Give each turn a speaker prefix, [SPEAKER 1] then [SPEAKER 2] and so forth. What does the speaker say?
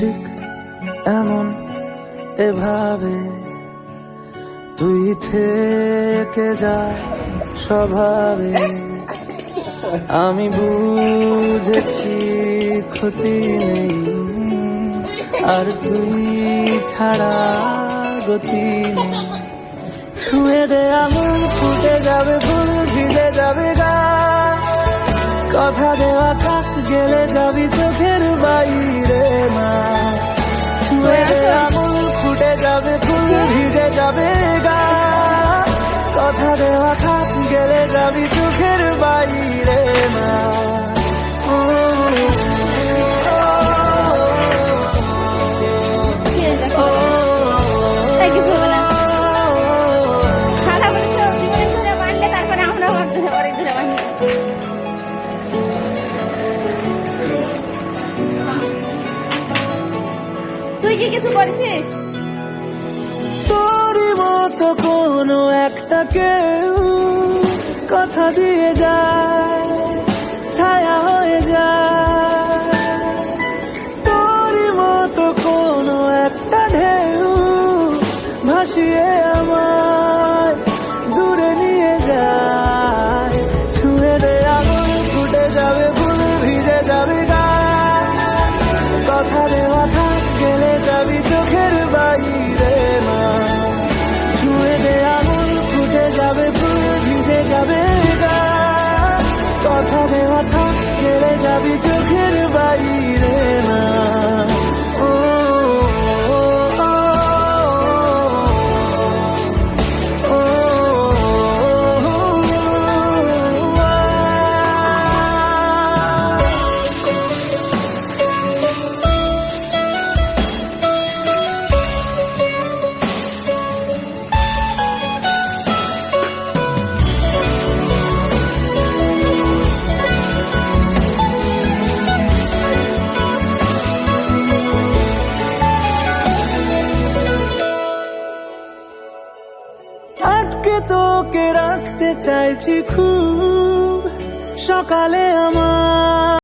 [SPEAKER 1] ঠিক এমন এভাবে তুই থেকে যা স্বভাবে। আমি বুঝেছি ক্ষতি নেই আর তুই ছাড়া গতি নেই। ছুঁয়ে দে আঙুল, ফুটে যাবে ফুল, ভিজে যাবে গা। কথা দেওয়া থাক, গেলে যাবি চোখের বাইরে না। ছুঁয়ে দে আঙুল, ফুটে যাবে ফুল, ভিজে যাবে গা। কথা দেওয়া থাক, গেলে যাবি চোখের বাইরে না।
[SPEAKER 2] তুই কি কিছু করেছিস?
[SPEAKER 1] তোরই মতো কোনো একটা কেউ কথা দিয়ে যায়, ছায়া হয়ে যায়। তোরই মতো কোনো একটা ঢেউ ভাসিয়ে আমায় দূরে নিয়ে যায়। ছুঁয়ে দে আঙুল, ফুটে যাবে ফুল, ভিজে যাবে গা। কথা দেওয়া থাক, গেলে যাবি চোখের বাইরে না। ছুঁয়ে দে আঙুল, ফুটে যাবে ফুল, ভিজে যাবে গা। কথা দেওয়া থাক, গেলে যাবি চোখের বাইরে না। আটকে তোকে রাখতে চাইছি খুব, সকালে আমার